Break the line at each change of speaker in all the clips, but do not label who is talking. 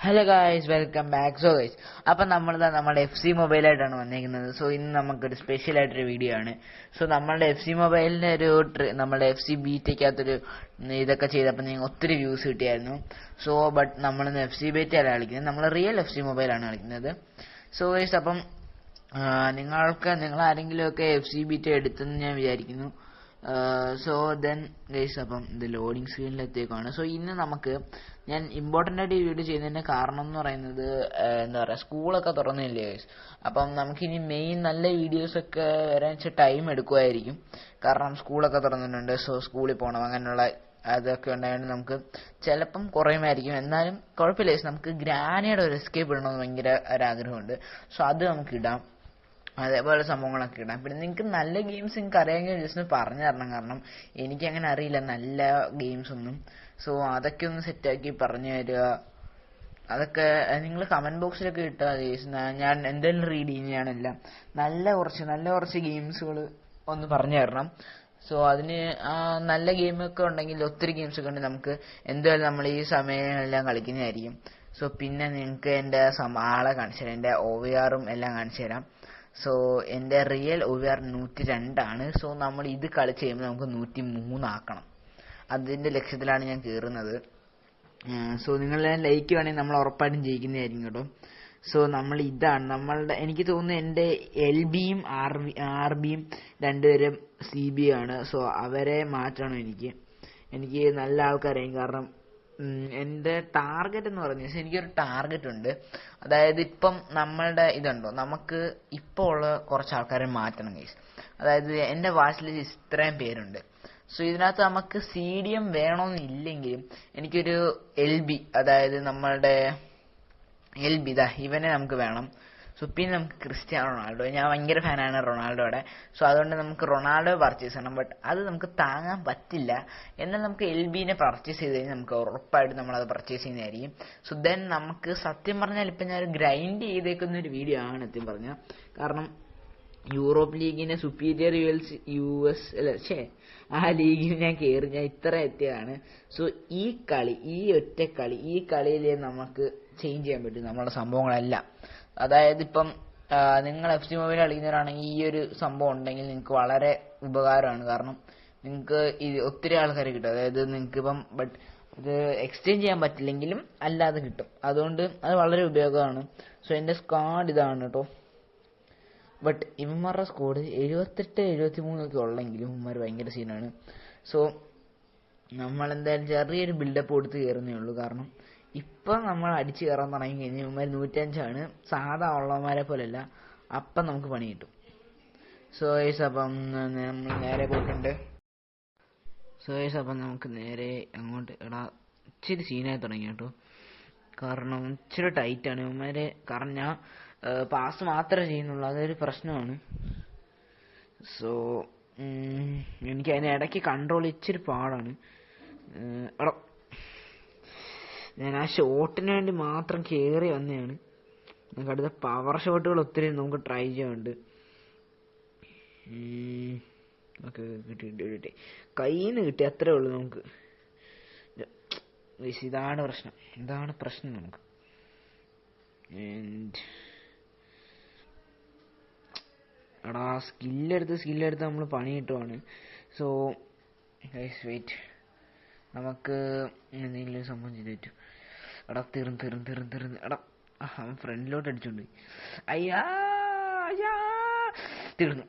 Hello guys, welcome back. So guys, അപ്പം നമ്മുടെ FC മൊബൈലായിട്ടാണ് വന്നിരിക്കുന്നത്. സോ ഇന്ന് നമുക്കൊരു സ്പെഷ്യൽ ആയിട്ടൊരു വീഡിയോ ആണ്. സോ നമ്മളുടെ FC മൊബൈലിൻ്റെ നമ്മുടെ FC ബീറ്റയ്ക്കകത്തൊരു ഇതൊക്കെ ചെയ്തപ്പോൾ നിങ്ങൾക്ക് ഒത്തിരി വ്യൂസ് കിട്ടിയായിരുന്നു. സോ ബട്ട് നമ്മളിന്ന് FC ബീറ്റ അല്ല കളിക്കുന്നത്, നമ്മൾ റിയൽ FC മൊബൈലാണ് കളിക്കുന്നത്. സോ ഗൈസ്, അപ്പം നിങ്ങൾ ആരെങ്കിലുമൊക്കെ FC ബീറ്റ എടുത്തെന്ന് ഞാൻ വിചാരിക്കുന്നു. സോ ദെൻ ഗൈസ്, അപ്പം ഇത് ലോഡിങ് സ്ക്രീനിലെത്തിയേക്കാണ്. സോ ഇന്ന് ഞാൻ ഇമ്പോർട്ടൻ്റ് ആയിട്ട് ഈ വീഡിയോ ചെയ്യുന്നതിൻ്റെ കാരണം എന്ന് പറയുന്നത് എന്താ പറയുക, സ്കൂളൊക്കെ തുറന്നില്ലേ ഗൈസ്. അപ്പം നമുക്കിനി മെയിൻ നല്ല വീഡിയോസൊക്കെ വരാൻ വെച്ചാൽ ടൈം എടുക്കുമായിരിക്കും. കാരണം സ്കൂളൊക്കെ തുറന്നിട്ടുണ്ട്. സോ സ്കൂളിൽ പോകണം, അങ്ങനെയുള്ള അതൊക്കെ ഉണ്ടായതുകൊണ്ട് നമുക്ക് ചിലപ്പം കുറയുമായിരിക്കും. എന്നാലും കുഴപ്പമില്ല ഗൈസ്, നമുക്ക് ഗ്രാനയുടെ ഒരു എസ്കേപ്പ് ഇടണമെന്ന് ഭയങ്കര ഒരാഗ്രഹമുണ്ട്. സോ അത് നമുക്ക് ഇടാം, അതേപോലെ സംഭവങ്ങളൊക്കെ ഇടാം. പിന്നെ നിങ്ങൾക്ക് നല്ല ഗെയിംസ് നിങ്ങൾക്ക് അറിയാമെങ്കിൽ ജസ്റ്റ് പറഞ്ഞു തരണം, കാരണം എനിക്കങ്ങനെ അറിയില്ല നല്ല ഗെയിംസ് ഒന്നും. സോ അതൊക്കെ ഒന്ന് സെറ്റാക്കി പറഞ്ഞു തരിക. അതൊക്കെ നിങ്ങൾ കമൻറ്റ് ബോക്സിലൊക്കെ ഇട്ടാൽ ഞാൻ എന്തായാലും റീഡ് ചെയ്യുന്നതാണെല്ലാം. നല്ല കുറച്ച് ഗെയിംസുകൾ ഒന്ന് പറഞ്ഞു തരണം. സോ അതിന് നല്ല ഗെയിമൊക്കെ ഉണ്ടെങ്കിൽ, ഒത്തിരി ഗെയിംസൊക്കെ ഉണ്ടെങ്കിൽ നമുക്ക് എന്തായാലും നമ്മൾ ഈ സമയമെല്ലാം കളിക്കുന്നതായിരിക്കും. സോ പിന്നെ നിങ്ങൾക്ക് എൻ്റെ ആളെ കാണിച്ചു തരാം, എൻ്റെ OVR എല്ലാം കാണിച്ചു തരാം. സോ എൻ്റെ റിയൽ OVR 102 സോ നമ്മൾ ഇത് കളിച്ച് കഴിയുമ്പോൾ നമുക്ക് 103 ആക്കണം. അതിൻ്റെ ലക്ഷ്യത്തിലാണ് ഞാൻ കയറുന്നത്. സോ നിങ്ങളുടെ ലൈക്ക് വേണമെങ്കിൽ നമ്മൾ ഉറപ്പായിട്ടും ജയിക്കുന്നതായിരിക്കും കേട്ടോ. സോ ഇതാണ് എനിക്ക് തോന്നുന്നു എൻ്റെ LBയും RBയും രണ്ടുപേരും CB ആണ്. സോ അവരെ മാറ്റണം എനിക്ക് നല്ല ആൾക്കാരായിരിക്കും. കാരണം എൻ്റെ ടാർഗറ്റ് എന്ന് പറഞ്ഞു വെച്ചാൽ, എനിക്കൊരു ടാർഗറ്റ് ഉണ്ട്. അതായത് ഇപ്പം നമ്മളുടെ ഇതുണ്ടോ, നമുക്ക് ഇപ്പോൾ ഉള്ള കുറച്ച് ആൾക്കാരെ മാറ്റണം ഗൈസ്. അതായത് എൻ്റെ വാച്ച് ലിസ്റ്റ് ഇത്രയും പേരുണ്ട്. സോ ഇതിനകത്ത് നമുക്ക് CDM വേണമെന്നില്ലെങ്കിലും എനിക്കൊരു LB, അതായത് നമ്മളുടെ LB ഇവനെ നമുക്ക് വേണം. സോ പിന്നെ നമുക്ക് ക്രിസ്ത്യാനോ റൊണാൾഡോ, ഞാൻ ഭയങ്കര ഫാനാണ് റൊണാൾഡോയുടെ. സോ അതുകൊണ്ട് നമുക്ക് റൊണാൾഡോ പർച്ചേസ് ചെയ്യണം. ബട്ട് അത് നമുക്ക് താങ്ങാൻ പറ്റില്ല. എന്നാൽ നമുക്ക് LBനെ പർച്ചേസ് ചെയ്ത് കഴിഞ്ഞാൽ നമുക്ക് ഉറപ്പായിട്ട് നമ്മളത് പർച്ചേസ് ചെയ്യുന്നതായിരിക്കും. സോ ദെൻ നമുക്ക് സത്യം പറഞ്ഞാൽ ഇപ്പം ഞാൻ ഗ്രൈൻഡ് ചെയ്തേക്കുന്ന ഒരു വീഡിയോ ആണ് സത്യം പറഞ്ഞാൽ. കാരണം യൂറോപ്പ് ലീഗിനെ സുപ്പീരിയർ ആ ലീഗിൽ ഞാൻ കയറി, ഞാൻ ഇത്ര എത്തിയതാണ്. സോ ഈ ഒറ്റ കളിയിൽ നമുക്ക് ചേഞ്ച് ചെയ്യാൻ പറ്റും നമ്മുടെ സംഭവങ്ങളെല്ലാം. അതായത് ഇപ്പം നിങ്ങൾ FC മൊബൈൽ കളിക്കുന്നവരാണെങ്കിൽ ഈ ഒരു സംഭവം ഉണ്ടെങ്കിൽ നിങ്ങൾക്ക് വളരെ ഉപകാരമാണ്. കാരണം നിങ്ങൾക്ക് ഒത്തിരി ആൾക്കാരെ കിട്ടും. അതായത് നിങ്ങൾക്കിപ്പം ഇത് എക്സ്ചേഞ്ച് ചെയ്യാൻ പറ്റില്ലെങ്കിലും അല്ലാതെ കിട്ടും. അതുകൊണ്ട് അത് വളരെ ഉപയോഗമാണ്. സോ എൻ്റെ സ്ക്വാഡ് ഇതാണ് കേട്ടോ. ബട്ട് ഇവന്മാരുടെ സ്കോഡ് 78-73 ഒക്കെ ഉള്ളെങ്കിലും ഇവന്മാർ ഭയങ്കര സീനാണ്. സോ നമ്മളെന്തായാലും ചെറിയൊരു ബിൽഡപ്പ് കൊടുത്ത് കയറുന്നേ ഉള്ളൂ. കാരണം ഇപ്പം നമ്മൾ അടിച്ച് കയറാൻ തുടങ്ങി കഴിഞ്ഞാൽ ഇവന്മാർ 105 സാധാ ഉള്ളവന്മാരെ പോലെയല്ല. അപ്പം നമുക്ക് പണി കിട്ടും. സോ ഗൈസ്, അപ്പം നമ്മൾ നേരെ പോയിട്ടുണ്ട്. സോ ഗൈസ്, അപ്പം നമുക്ക് നേരെ അങ്ങോട്ട് ഇച്ചിരി സീനായി തുടങ്ങി കേട്ടോ. കാരണം ഇച്ചിരി ടൈറ്റാണ് ഇവന്മാരെ. കാരണം ഞാൻ പാസ് മാത്രമേ ചെയ്യുന്നുള്ളൂ, അതൊരു പ്രശ്നമാണ്. സോ എനിക്ക് അതിനിടയ്ക്ക് കൺട്രോൾ ഇച്ചിരി പാടാണ്. ഞാൻ ആ ഷോട്ടിന് വേണ്ടി മാത്രം കയറി വന്നതാണ്. നമുക്ക് അടുത്ത പവർ ഷോട്ടുകൾ ഒത്തിരി നമുക്ക് ട്രൈ ചെയ്യാനുണ്ട്. ഓക്കെ, കിട്ടി കയ്യിൽ നിന്ന് കിട്ടി, അത്രേ ഉള്ളൂ നമുക്ക്. ഇതാണ് പ്രശ്നം നമുക്ക്. സ്കില്ലെടുത്ത് നമ്മൾ പണി കിട്ടുവാണ്. സോ ഗൈസ് വെയിറ്റ്, നമുക്ക് എന്തെങ്കിലും സംഭവം ചെയ്ത് പറ്റും. തീർന്ന് അവൻ ഫ്രണ്ടിലോട്ട് അടിച്ചോണ്ട് അയ്യാ തീർന്നു.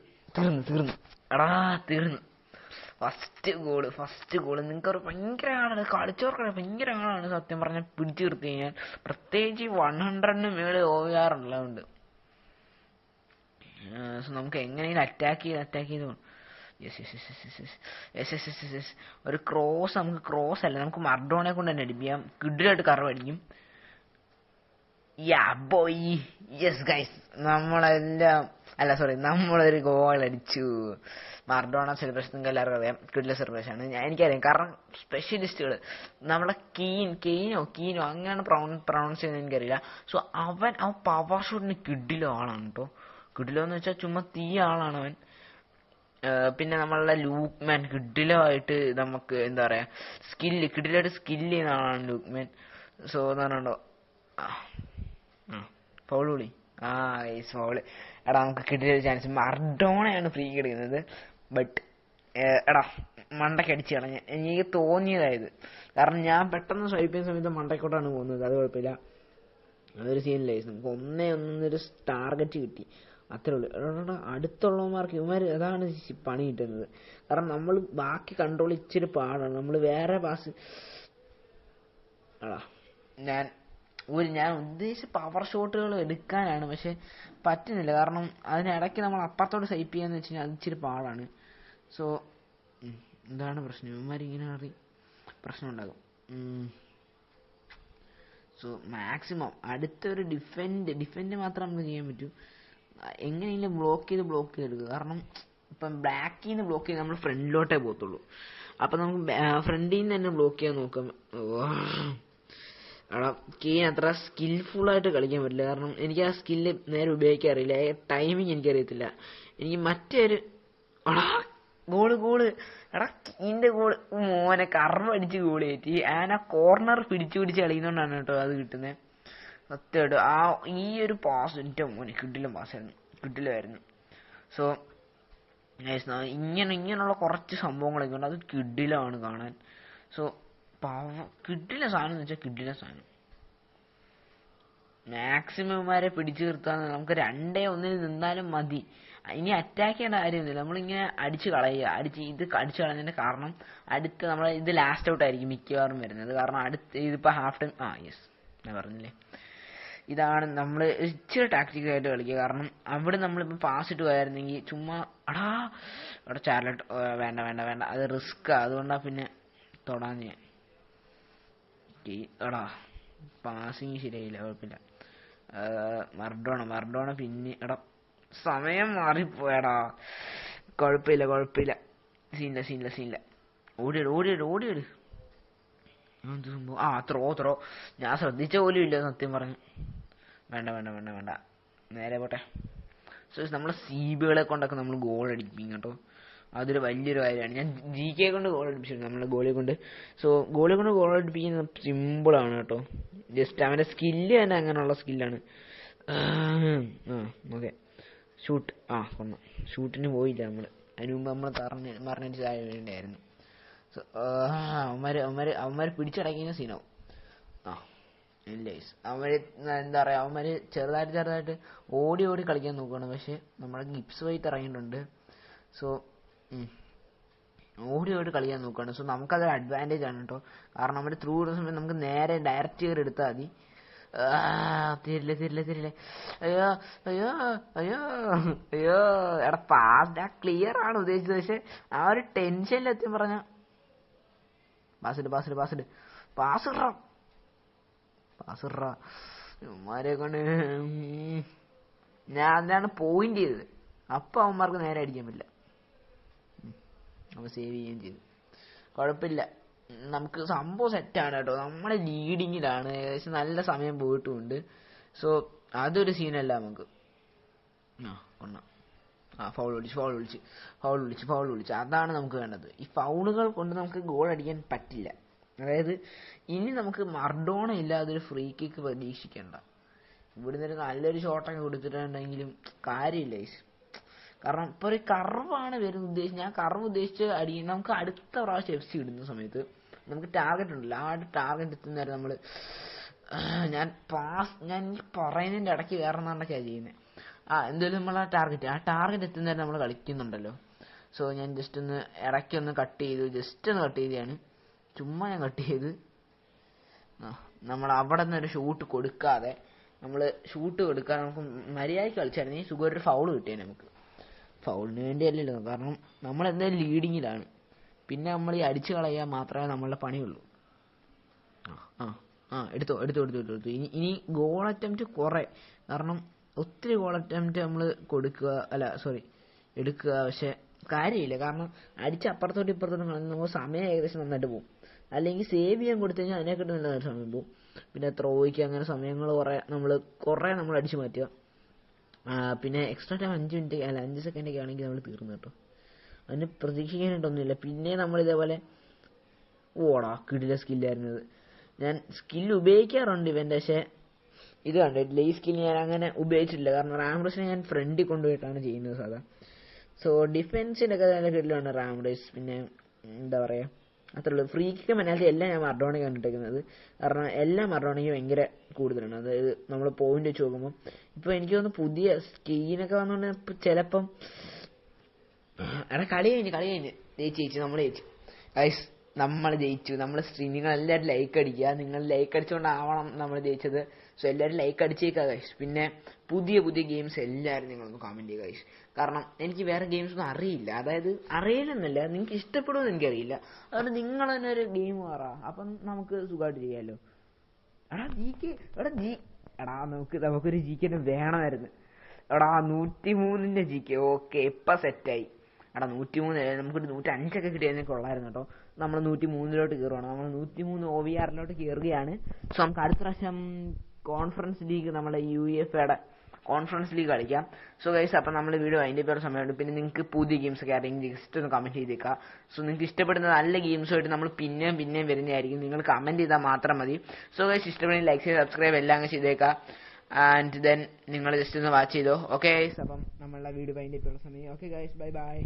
ഫസ്റ്റ് ഗോള് നിങ്ങൾക്ക് ഭയങ്കര ആളാണ്, കളിച്ചവർക്കാണ് ഭയങ്കര ആളാണ് സത്യം പറഞ്ഞാൽ. പിടിച്ചു നിർത്തി കഴിഞ്ഞാൽ പ്രത്യേകിച്ച് 100 മേളിൽ OVR ഉള്ളതുകൊണ്ട്. സോ നമുക്ക് എങ്ങനെയെങ്കിലും അറ്റാക്ക് ചെയ്ത് പോകണം. യെസ് ഒരു ക്രോസ് അല്ല, നമുക്ക് മർഡോണെ കൊണ്ട് തന്നെ അടിപ്പിക്കാം. കിഡിലായിട്ട് കറവ് അടിക്കും. യെസ് ഗൈസ്, നമ്മളൊരു ഗോൾ അടിച്ചു. മർഡോണ സെലിബ്രേഷൻ നിങ്ങൾക്ക് എല്ലാവർക്കും അറിയാം, കിഡിലെ സെലിബ്രേഷൻ ആണ്. എനിക്കറിയാം, കാരണം സ്പെഷ്യലിസ്റ്റുകൾ നമ്മുടെ കീനോ അങ്ങനെയാണ് പ്രൊണൗൺസ് ചെയ്യുന്നത് എനിക്കറിയില്ല. സോ അവൻ പവർ ഷോട്ടിന് കിഡിലോ ആളാണ് കേട്ടോ. കിഡിലോ എന്ന് വെച്ചാൽ ചുമ്മാ ആളാണ് അവൻ. പിന്നെ നമ്മളുടെ ലൂക്ക്മാൻ കിഡിലായിട്ട് നമുക്ക് എന്താ പറയാ, കിഡിലായിട്ട് സ്കില്ല് ചെയ്യുന്ന ആളാണ് ലൂക്ക്മാൻ. സോ എന്ന് പറഞ്ഞോ ഫൗള് വിളി. ആ ഗൈസ് ഫൗള്. എടാ നമുക്ക് കിട്ടിയ ചാൻസ്. മർഡോണയാണ് ഫ്രീ എടുക്കുന്നത്. ബട്ട് എടാ മണ്ടയ്ക്ക് അടിച്ച് കളഞ്ഞ. എനിക്ക് തോന്നിയതായത്, കാരണം ഞാൻ പെട്ടെന്ന് സ്വൈപ്പ് ചെയ്യുന്ന സമയത്ത് മണ്ടയ്ക്കോട്ടാണ് പോകുന്നത്. അത് കുഴപ്പമില്ല, അതൊരു സീനില്ല. നമുക്ക് ഒന്നൊരു ടാർഗറ്റ് കിട്ടി, അത്രേ ഉള്ളൂ. എടാ അടുത്തുള്ളവന്മാർക്ക് ഇവന്മാർ അതാണ് പണി കിട്ടുന്നത്. കാരണം നമ്മൾ ബാക്കി കൺട്രോൾ ഇച്ചിരി പാടാണ്. നമ്മൾ വേറെ പാസ് എടാ ഞാൻ ഉദ്ദേശിച്ച പവർ ഷോട്ടുകൾ എടുക്കാനാണ്, പക്ഷെ പറ്റുന്നില്ല. കാരണം അതിനിടയ്ക്ക് നമ്മൾ അപ്പുറത്തോട്ട് സ്വൈപ്പ് ചെയ്യാന്ന് വെച്ച് കഴിഞ്ഞാൽ അത് ഇച്ചിരി പാടാണ്. സോ എന്താണ് പ്രശ്നം, ഇവന്മാരിങ്ങനെ പ്രശ്നം ഉണ്ടാകും. സോ മാക്സിമം അടുത്തൊരു ഡിഫെൻഡ് മാത്രം നമുക്ക് ചെയ്യാൻ പറ്റൂ. എങ്ങനെയെങ്കിലും ബ്ലോക്ക് ചെയ്തെടുക്കുക. കാരണം ഇപ്പം ബാക്കിൽ നിന്ന് ബ്ലോക്ക് ചെയ്ത് നമ്മൾ ഫ്രണ്ടിലോട്ടേ പോകത്തുള്ളൂ. അപ്പം നമുക്ക് ഫ്രണ്ടിൽ നിന്ന് തന്നെ ബ്ലോക്ക് ചെയ്യാൻ നോക്കാം. അവിടെ കെയ്ൻ അത്ര സ്കിൽഫുള്ളായിട്ട് കളിക്കാൻ പറ്റില്ല. കാരണം എനിക്ക് ആ സ്കില്ല് നേരെ ഉപയോഗിക്കാൻ അറിയില്ല, ടൈമിങ് എനിക്കറിയത്തില്ല. എനിക്ക് മറ്റൊരു ഗോള് എടാ കീൻ്റെ ഗോള് മോനെ കറവടിച്ച് ഗോള് കയറ്റി. ആ കോർണർ പിടിച്ച് കളിയുന്നോണ്ടാണ് കേട്ടോ അത് കിട്ടുന്നത്. സത്യമായിട്ട് ഈ ഒരു പാസ് എൻ്റെ മോനെ കിടിലം പാസ്സായിരുന്നു, കിടിലമായിരുന്നു. സോ ഇങ്ങനെയുള്ള കുറച്ച് സംഭവങ്ങളൊക്കെ ഉണ്ട്, അത് കിടിലമാണ് കാണാൻ. സോ കിടില സാധനം എന്ന് വെച്ചാൽ കിടില സാധനം. മാക്സിമംമാരെ പിടിച്ചു നിർത്താൻ നമുക്ക് 2-1 നിന്നാലും മതി. ഇനി അറ്റാക്ക് ചെയ്യേണ്ട കാര്യമൊന്നുമില്ല. നമ്മളിങ്ങനെ അടിച്ച് അടിച്ചു കളഞ്ഞതിന്റെ കാരണം അടുത്ത് നമ്മളെ ഇത് ലാസ്റ്റ് ഔട്ട് ആയിരിക്കും മിക്കവാറും വരുന്നത്. കാരണം ഇതിപ്പോ ഹാഫ് ടൈം യെസ് ഞാൻ പറഞ്ഞില്ലേ, ഇതാണ് നമ്മൾ ഇച്ചിരി ടാക്ടിക്കലായിട്ട് കളിക്കുക. കാരണം അവിടെ നമ്മളിപ്പോൾ പാസ് ഇട്ട് പോയായിരുന്നെങ്കിൽ ചുമ്മാ അവിടെ ചാർലറ്റ് വേണ്ട അത് റിസ്ക്കാ. അതുകൊണ്ടാണ് പിന്നെ തൊടാൻ ഞാൻ. പാസിങ് ശരിയായില്ല, കുഴപ്പമില്ല. മർഡോണ പിന്നെ സമയം മാറിപ്പോയടാ. കുഴപ്പമില്ല, സീനില്ല. ഓടിയിട്. എന്ത് സംഭവം? ത്രോ ഞാൻ ശ്രദ്ധിച്ച പോലും ഇല്ല സത്യം പറഞ്ഞു. വേണ്ട നേരെ പോട്ടെ. സോ നമ്മളെ സീബുകളെ കൊണ്ടൊക്കെ നമ്മൾ ഗോൾ അടിപ്പിക്കും കേട്ടോ, അതൊരു വലിയൊരു കാര്യമാണ്. ഞാൻ GK കൊണ്ട് ഗോൾ അടിപ്പിച്ചിട്ടുണ്ട്, നമ്മളെ ഗോളിയെ കൊണ്ട്. സോ ഗോളിയെ കൊണ്ട് ഗോൾ അടിപ്പിക്കുന്നത് സിമ്പിളാണ് കേട്ടോ. ജസ്റ്റ് അവൻ്റെ സ്കില്ല് തന്നെ അങ്ങനെയുള്ള സ്കില്ലാണ്. ഓക്കെ ഷൂട്ട് കൊള്ളാം. ഷൂട്ടിന് പോയില്ല നമ്മൾ, അതിന് മുമ്പ് നമ്മൾ മറിഞ്ഞിട്ട് താഴെ വേണ്ടായിരുന്നു. സോ അവന്മാർ പിടിച്ചടക്കുന്ന സീനാവും. ഇല്ല അവന്മാർ എന്താ പറയുക, അവന്മാർ ചെറുതായിട്ട് ഓടി കളിക്കാൻ നോക്കുകയാണ്. പക്ഷെ നമ്മുടെ ഗിബ്സ് വൈറ്റ് ഇറങ്ങിയിട്ടുണ്ട്. സോ ഓടി കളിക്കാൻ നോക്കുകയാണ്. സോ നമുക്കതൊരു അഡ്വാൻറ്റേജ് ആണ് കേട്ടോ. കാരണം നമ്മൾ ത്രൂ ഇടുന്ന സമയത്ത് നമുക്ക് നേരെ ഡയറക്റ്റ് കയറി എടുത്താൽ മതി. തരില്ല. അയ്യോ എടാ പാസ് ക്ലിയർ ആണ് ഉദ്ദേശിച്ചത്, പക്ഷെ ആ ഒരു ടെൻഷനിൽ എത്തി പറഞ്ഞ പാസ് കൊണ്ട് ഞാൻ അതിനാണ് പോയിന്റ് ചെയ്തത്. അപ്പൊ അവന്മാർക്ക് നേരെ അടിക്കാൻ പറ്റില്ല, നമ്മൾ സേവ് ചെയ്യുകയും ചെയ്തു. കുഴപ്പമില്ല, നമുക്ക് സംഭവം സെറ്റാണ് കേട്ടോ. നമ്മളെ ലീഡിങ്ങിലാണ്, ഏകദേശം നല്ല സമയം പോയിട്ടുമുണ്ട്. സോ അതൊരു സീനല്ല നമുക്ക്. ഫൗൾ വിളിച്ച് അതാണ് നമുക്ക് വേണ്ടത്. ഈ ഫൗളുകൾ കൊണ്ട് നമുക്ക് ഗോൾ അടിക്കാൻ പറ്റില്ല. അതായത് ഇനി നമുക്ക് മർഡോണ ഇല്ലാതെ ഒരു ഫ്രീ കിക്ക് പ്രതീക്ഷിക്കേണ്ട. ഇവിടുന്ന് ഒരു നല്ലൊരു ഷോട്ടൊക്കെ കൊടുത്തിട്ടുണ്ടെങ്കിലും കാര്യമില്ല. കാരണം ഇപ്പൊ ഒരു കർവാണ് വരുന്നത്. ഞാൻ കർവ് ഉദ്ദേശിച്ച് നമുക്ക് അടുത്ത പ്രാവശ്യം FC ഇടുന്ന സമയത്ത് നമുക്ക് ടാർഗറ്റ് ഉണ്ടല്ലോ, ആ ടാർഗറ്റ് എത്തുന്നവരെ നമ്മൾ ഞാൻ പറയുന്നതിന്റെ ഇടയ്ക്ക് വേറെ എന്തൊക്കെയാണ് ചെയ്യുന്നത്. എന്തായാലും നമ്മൾ ആ ടാർഗറ്റ് എത്തുന്നവരെ നമ്മൾ കളിക്കുന്നുണ്ടല്ലോ. സോ ഞാൻ ജസ്റ്റ് ഒന്ന് ഇടയ്ക്കൊന്ന് കട്ട് ചെയ്തതാണ്. ചുമ്മാ ഞാൻ കട്ട് ചെയ്ത് നമ്മൾ അവിടെ നിന്ന് ഒരു ഷൂട്ട് കൊടുക്കാതെ നമുക്ക് മര്യാദയ്ക്ക് കളിച്ചായിരുന്നെങ്കിൽ സുഖം ഒരു ഫൗൾ കിട്ടിയാൽ നമുക്ക്. ഫൗളിന് വേണ്ടിയല്ലല്ലോ, കാരണം നമ്മൾ എന്തായാലും ലീഡിങ്ങിലാണ്. പിന്നെ നമ്മൾ ഈ അടിച്ചു കളയാൻ മാത്രമേ നമ്മളുടെ പണിയുള്ളൂ. എടുത്തു. ഇനി ഗോൾ അറ്റംപ്റ്റ് കുറെ, കാരണം ഒത്തിരി ഗോൾ അറ്റംപ്റ്റ് നമ്മൾ എടുക്കുക. പക്ഷെ കാര്യമില്ല, കാരണം അടിച്ച് അപ്പുറത്തോട്ട് ഇപ്പുറത്തോട്ടും കളഞ്ഞ് നമുക്ക് സമയം ഏകദേശം നന്നായിട്ട് പോകും. അല്ലെങ്കിൽ സേവ് ചെയ്യാൻ കൊടുത്തു കഴിഞ്ഞാൽ അതിനെക്കാട്ടും നല്ല സമയം പോകും. പിന്നെ ത്രോയ്ക്ക് അങ്ങനെ സമയങ്ങൾ കുറെ നമ്മൾ അടിച്ചു മാറ്റുക. പിന്നെ എക്സ്ട്രാ ടൈം 5 സെക്കൻഡൊക്കെ ആണെങ്കിൽ നമ്മൾ തീർന്നു കേട്ടോ. അതിന് പ്രതീക്ഷിക്കാനായിട്ടൊന്നുമില്ല. പിന്നെ നമ്മൾ ഇതേപോലെ കിടില സ്കില്ലായിരുന്നത്. ഞാൻ സ്കില്ല് ഉപയോഗിക്കാറുണ്ട് ഇവൻ്റെ, പക്ഷേ ഇത് കണ്ടോ, ലൈവ് സ്കിൽ ഞാൻ അങ്ങനെ ഉപയോഗിച്ചിട്ടില്ല, കാരണം റാം റേസ് ഞാൻ ഫ്രണ്ടിൽ കൊണ്ടുപോയിട്ടാണ് ചെയ്യുന്നത് സാധാ. സോ ഡിഫൻസിൻ്റെ ഒക്കെ നല്ല കിട്ടിലാണ് റാം റേസ്. പിന്നെ എന്താ പറയുക, അത്രേ ഉള്ളൂ. ഫ്രീ കിക്ക് പെനാൽറ്റി എല്ലാം ഞാൻ മറഡോണയ്ക്ക് കണ്ടിട്ടേക്കുന്നത്, കാരണം എല്ലാം മറഡോണയ്ക്ക് ഭയങ്കര കൂടുതലാണ്. അതായത് നമ്മൾ പോയിന്റ് വെച്ച് നോക്കുമ്പോൾ ഇപ്പോൾ എനിക്ക് തോന്നുന്നു പുതിയ സ്കീനൊക്കെ വന്നുകൊണ്ട് ചിലപ്പം കളി കഴിഞ്ഞ് ജയിച്ചു നമ്മൾ ജയിച്ചു ഗൈസ്, നമ്മൾ ജയിച്ചു. നമ്മൾ നിങ്ങൾ എല്ലാവരും ലൈക്ക് അടിക്കുക, നിങ്ങൾ ലൈക്ക് അടിച്ചുകൊണ്ടാവണം നമ്മൾ ജയിച്ചത്. സോ എല്ലാവരും ലൈക്ക് അടിച്ചേക്കുക ഗൈസ്. പിന്നെ പുതിയ ഗെയിംസ് എല്ലാവരും നിങ്ങളൊന്ന് കമൻറ്റ് ചെയ്യുക ഗൈസ്, കാരണം എനിക്ക് വേറെ ഗെയിംസ് ഒന്നും അറിയില്ല. അതായത് അറിയില്ലെന്നല്ല, നിങ്ങൾക്ക് ഇഷ്ടപ്പെടുമെന്ന് എനിക്കറിയില്ല. അതുകൊണ്ട് നിങ്ങൾ തന്നെ ഒരു ഗെയിം പറ, അപ്പം നമുക്ക് സുഖമായിട്ട് ചെയ്യാമല്ലോ. നമുക്കൊരു ജി കെ വേണമായിരുന്നു. 103 ജി കെ. ഓക്കെ, ഇപ്പം സെറ്റായി. 103 നമുക്കൊരു 105 കിട്ടിയതിനെ കൊള്ളായിരുന്നു കേട്ടോ. നമ്മൾ 103 കയറുകയാണ്. നമ്മൾ 103 OVR കയറുകയാണ്. സോ നമുക്ക് അടുത്ത പ്രാവശ്യം കോൺഫറൻസ് ലീഗ്, നമ്മുടെ UEFA കോൺഫറൻസ് ലീഗ് കളിക്കാം. സോ ഗൈസ്, അപ്പം നമ്മൾ വീഡിയോ അതിൻ്റെ പേര് സമയമുണ്ട്. പിന്നെ നിങ്ങൾക്ക് പുതിയ ഗെയിംസ് ഒക്കെ അറിയെങ്കിൽ ജസ്റ്റ് ഒന്ന് കമൻറ്റ് ചെയ്തേക്കുക. സോ നിങ്ങൾക്ക് ഇഷ്ടപ്പെടുന്ന നല്ല ഗെയിംസുമായിട്ട് നമ്മൾ പിന്നെയും വരുന്നതായിരിക്കും. നിങ്ങൾ കമൻറ്റ് ചെയ്താൽ മാത്രം മതി. സോ ഗൈസ്, ഇഷ്ടപ്പെടുന്ന ലൈക്ക് ചെയ്ത് സബ്സ്ക്രൈബ് എല്ലാം ചെയ്തേക്കുക. ആൻഡ് ദെൻ നിങ്ങൾ ജസ്റ്റ് ഒന്ന് വാച്ച് ചെയ്തോ. ഓക്കെ ഗൈസ്, അപ്പം നമ്മളുടെ വീഡിയോ അതിൻ്റെ പേര് സമയം. Okay guys, by.